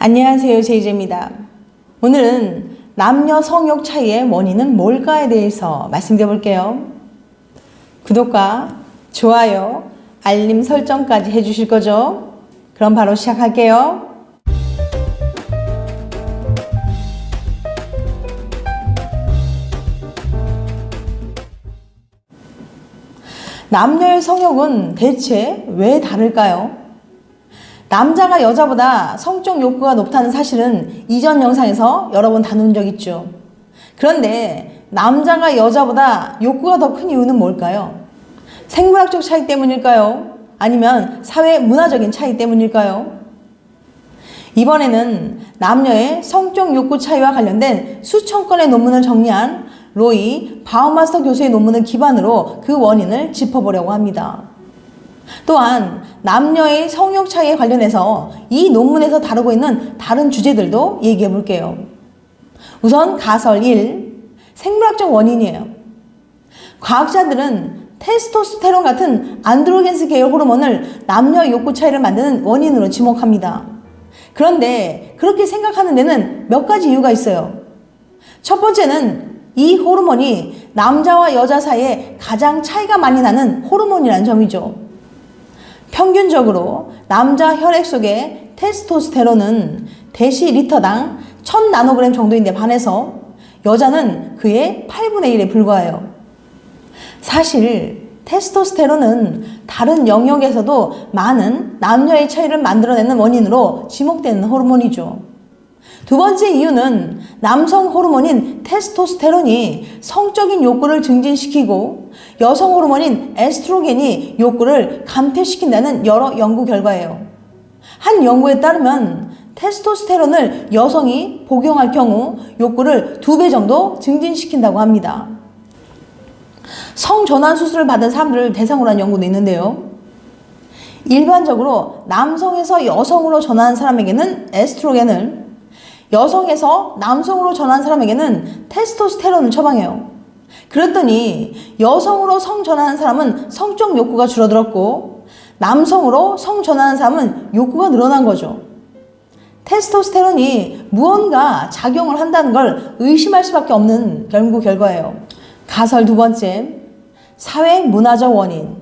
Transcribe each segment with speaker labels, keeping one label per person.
Speaker 1: 안녕하세요, 제이제입니다. 오늘은 남녀 성욕 차이의 원인은 뭘까에 대해서 말씀드려 볼게요. 구독과 좋아요, 알림 설정까지 해주실 거죠? 그럼 바로 시작할게요. 남녀의 성욕은 대체 왜 다를까요? 남자가 여자보다 성적 욕구가 높다는 사실은 이전 영상에서 여러 번 다룬 적 있죠. 그런데 남자가 여자보다 욕구가 더 큰 이유는 뭘까요? 생물학적 차이 때문일까요? 아니면 사회 문화적인 차이 때문일까요? 이번에는 남녀의 성적 욕구 차이와 관련된 수천 건의 논문을 정리한 로이 바우마스터 교수의 논문을 기반으로 그 원인을 짚어보려고 합니다. 또한 남녀의 성욕 차이에 관련해서 이 논문에서 다루고 있는 다른 주제들도 얘기해 볼게요. 우선 가설 1, 생물학적 원인이에요. 과학자들은 테스토스테론 같은 안드로겐스 계열 호르몬을 남녀 욕구 차이를 만드는 원인으로 지목합니다. 그런데 그렇게 생각하는 데는 몇 가지 이유가 있어요. 첫 번째는 이 호르몬이 남자와 여자 사이에 가장 차이가 많이 나는 호르몬이라는 점이죠. 평균적으로 남자 혈액 속의 테스토스테론은 데시리터당 1000나노그램 정도인데 반해서 여자는 그의 8분의 1에 불과해요. 사실 테스토스테론은 다른 영역에서도 많은 남녀의 차이를 만들어내는 원인으로 지목되는 호르몬이죠. 두 번째 이유는 남성 호르몬인 테스토스테론이 성적인 욕구를 증진시키고 여성 호르몬인 에스트로겐이 욕구를 감퇴시킨다는 여러 연구 결과예요. 한 연구에 따르면 테스토스테론을 여성이 복용할 경우 욕구를 2배 정도 증진시킨다고 합니다. 성전환 수술을 받은 사람들을 대상으로 한 연구도 있는데요. 일반적으로 남성에서 여성으로 전환한 사람에게는 에스트로겐을, 여성에서 남성으로 전환한 사람에게는 테스토스테론을 처방해요. 그랬더니 여성으로 성전환한 사람은 성적 욕구가 줄어들었고 남성으로 성전환한 사람은 욕구가 늘어난 거죠. 테스토스테론이 무언가 작용을 한다는 걸 의심할 수밖에 없는 연구 결과예요. 가설 두 번째, 사회 문화적 원인.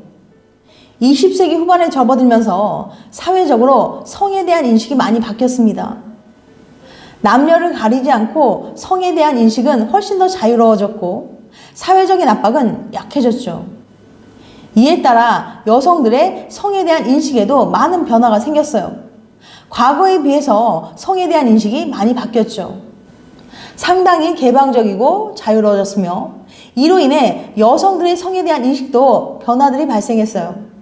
Speaker 1: 20세기 후반에 접어들면서 사회적으로 성에 대한 인식이 많이 바뀌었습니다. 남녀를 가리지 않고 성에 대한 인식은 훨씬 더 자유로워졌고 사회적인 압박은 약해졌죠. 이에 따라 여성들의 성에 대한 인식에도 많은 변화가 생겼어요. 과거에 비해서 성에 대한 인식이 많이 바뀌었죠. 상당히 개방적이고 자유로워졌으며 이로 인해 여성들의 성에 대한 인식도 변화들이 발생했어요.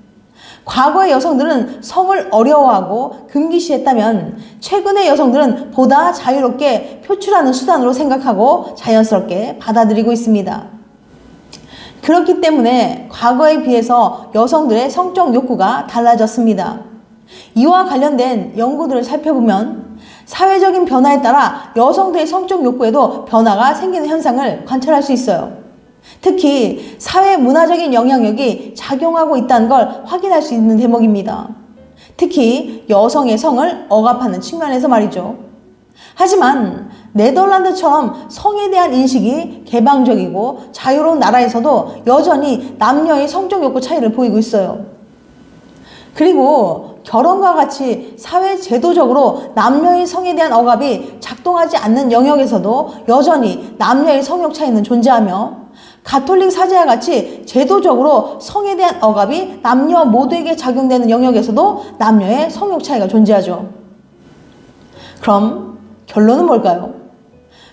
Speaker 1: 과거의 여성들은 성을 어려워하고 금기시했다면 최근의 여성들은 보다 자유롭게 표출하는 수단으로 생각하고 자연스럽게 받아들이고 있습니다. 그렇기 때문에 과거에 비해서 여성들의 성적 욕구가 달라졌습니다. 이와 관련된 연구들을 살펴보면 사회적인 변화에 따라 여성들의 성적 욕구에도 변화가 생기는 현상을 관찰할 수 있어요. 특히 사회 문화적인 영향력이 작용하고 있다는 걸 확인할 수 있는 대목입니다. 특히 여성의 성을 억압하는 측면에서 말이죠. 하지만 네덜란드처럼 성에 대한 인식이 개방적이고 자유로운 나라에서도 여전히 남녀의 성적 욕구 차이를 보이고 있어요. 그리고 결혼과 같이 사회 제도적으로 남녀의 성에 대한 억압이 작동하지 않는 영역에서도 여전히 남녀의 성욕 차이는 존재하며 가톨릭 사제와 같이 제도적으로 성에 대한 억압이 남녀 모두에게 작용되는 영역에서도 남녀의 성욕 차이가 존재하죠. 그럼 결론은 뭘까요?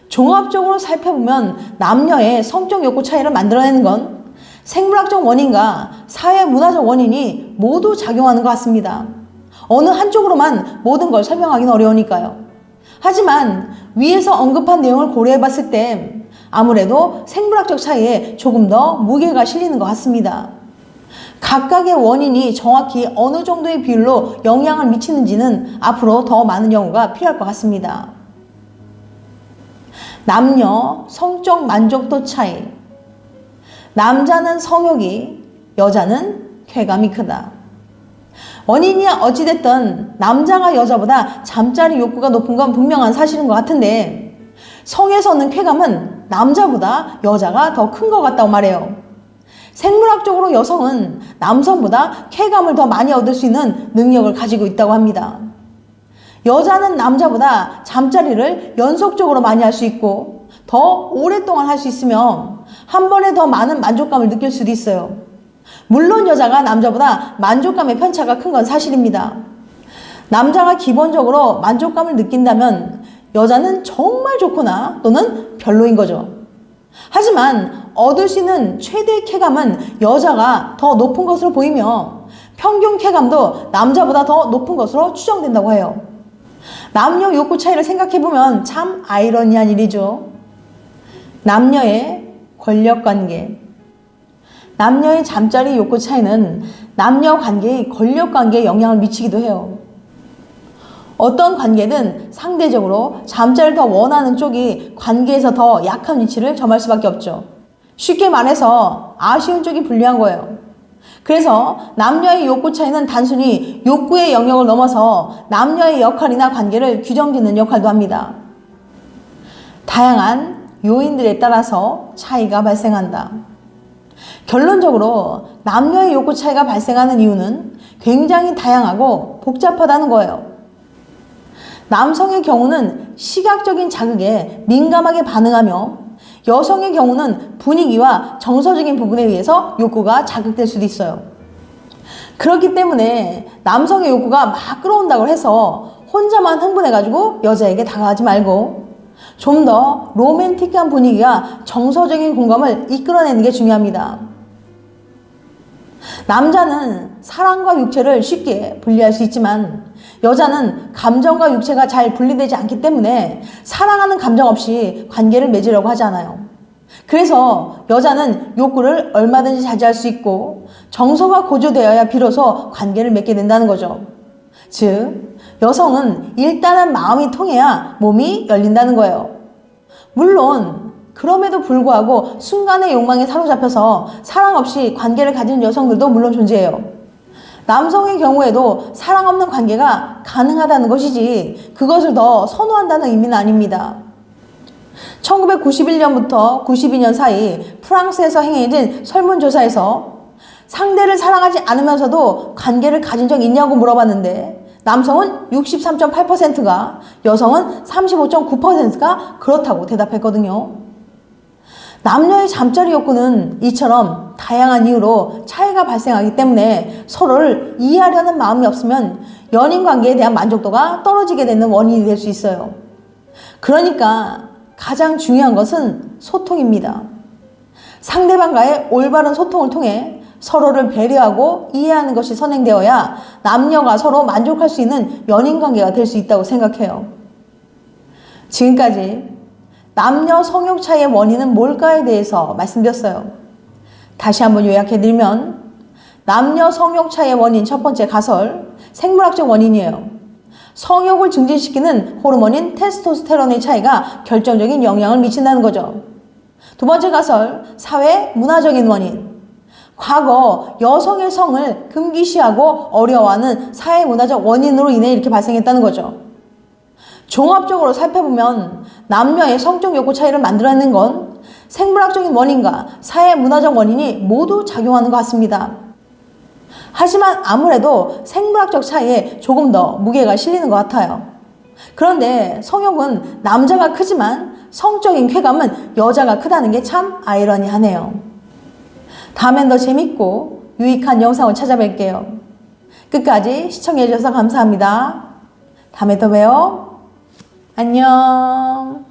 Speaker 1: 종합적으로 살펴보면 남녀의 성적 욕구 차이를 만들어내는 건 생물학적 원인과 사회 문화적 원인이 모두 작용하는 것 같습니다. 어느 한쪽으로만 모든 걸 설명하기는 어려우니까요. 하지만 위에서 언급한 내용을 고려해 봤을 때 아무래도 생물학적 차이에 조금 더 무게가 실리는 것 같습니다. 각각의 원인이 정확히 어느 정도의 비율로 영향을 미치는지는 앞으로 더 많은 연구가 필요할 것 같습니다. 남녀 성적 만족도 차이. 남자는 성욕이, 여자는 쾌감이 크다. 원인이 어찌됐든 남자가 여자보다 잠자리 욕구가 높은 건 분명한 사실인 것 같은데 성에서는 쾌감은 남자보다 여자가 더 큰 것 같다고 말해요. 생물학적으로 여성은 남성보다 쾌감을 더 많이 얻을 수 있는 능력을 가지고 있다고 합니다. 여자는 남자보다 잠자리를 연속적으로 많이 할 수 있고 더 오랫동안 할 수 있으며 한 번에 더 많은 만족감을 느낄 수도 있어요. 물론 여자가 남자보다 만족감의 편차가 큰 건 사실입니다. 남자가 기본적으로 만족감을 느낀다면 여자는 정말 좋거나 또는 별로인 거죠. 하지만 얻을 수 있는 최대의 쾌감은 여자가 더 높은 것으로 보이며 평균 쾌감도 남자보다 더 높은 것으로 추정된다고 해요. 남녀 욕구 차이를 생각해보면 참 아이러니한 일이죠. 남녀의 권력관계. 남녀의 잠자리 욕구 차이는 남녀 관계의 권력관계에 영향을 미치기도 해요. 어떤 관계든 상대적으로 잠자리를 더 원하는 쪽이 관계에서 더 약한 위치를 점할 수밖에 없죠. 쉽게 말해서 아쉬운 쪽이 불리한 거예요. 그래서 남녀의 욕구 차이는 단순히 욕구의 영역을 넘어서 남녀의 역할이나 관계를 규정짓는 역할도 합니다. 다양한 요인들에 따라서 차이가 발생한다. 결론적으로 남녀의 욕구 차이가 발생하는 이유는 굉장히 다양하고 복잡하다는 거예요. 남성의 경우는 시각적인 자극에 민감하게 반응하며 여성의 경우는 분위기와 정서적인 부분에 의해서 욕구가 자극될 수도 있어요. 그렇기 때문에 남성의 욕구가 막 끌어온다고 해서 혼자만 흥분해가지고 여자에게 다가가지 말고 좀 더 로맨틱한 분위기와 정서적인 공감을 이끌어내는 게 중요합니다. 남자는 사랑과 육체를 쉽게 분리할 수 있지만 여자는 감정과 육체가 잘 분리되지 않기 때문에 사랑하는 감정 없이 관계를 맺으려고 하지 않아요. 그래서 여자는 욕구를 얼마든지 자제할 수 있고 정서가 고조되어야 비로소 관계를 맺게 된다는 거죠. 즉, 여성은 일단은 마음이 통해야 몸이 열린다는 거예요. 물론 그럼에도 불구하고 순간의 욕망에 사로잡혀서 사랑 없이 관계를 가진 여성들도 물론 존재해요. 남성의 경우에도 사랑 없는 관계가 가능하다는 것이지 그것을 더 선호한다는 의미는 아닙니다. 1991년부터 92년 사이 프랑스에서 행해진 설문조사에서 상대를 사랑하지 않으면서도 관계를 가진 적 있냐고 물어봤는데 남성은 63.8%가 여성은 35.9%가 그렇다고 대답했거든요. 남녀의 잠자리 욕구는 이처럼 다양한 이유로 차이가 발생하기 때문에 서로를 이해하려는 마음이 없으면 연인 관계에 대한 만족도가 떨어지게 되는 원인이 될 수 있어요. 그러니까 가장 중요한 것은 소통입니다. 상대방과의 올바른 소통을 통해 서로를 배려하고 이해하는 것이 선행되어야 남녀가 서로 만족할 수 있는 연인 관계가 될 수 있다고 생각해요. 지금까지 남녀 성욕 차이의 원인은 뭘까에 대해서 말씀드렸어요. 다시 한번 요약해드리면 남녀 성욕 차이의 원인 첫 번째 가설, 생물학적 원인이에요. 성욕을 증진시키는 호르몬인 테스토스테론의 차이가 결정적인 영향을 미친다는 거죠. 두 번째 가설, 사회 문화적인 원인. 과거 여성의 성을 금기시하고 어려워하는 사회 문화적 원인으로 인해 이렇게 발생했다는 거죠. 종합적으로 살펴보면 남녀의 성적 욕구 차이를 만들어내는 건 생물학적인 원인과 사회 문화적 원인이 모두 작용하는 것 같습니다. 하지만 아무래도 생물학적 차이에 조금 더 무게가 실리는 것 같아요. 그런데 성욕은 남자가 크지만 성적인 쾌감은 여자가 크다는 게 참 아이러니하네요. 다음엔 더 재밌고 유익한 영상을 찾아뵐게요. 끝까지 시청해주셔서 감사합니다. 다음에 또 봬요. 안녕.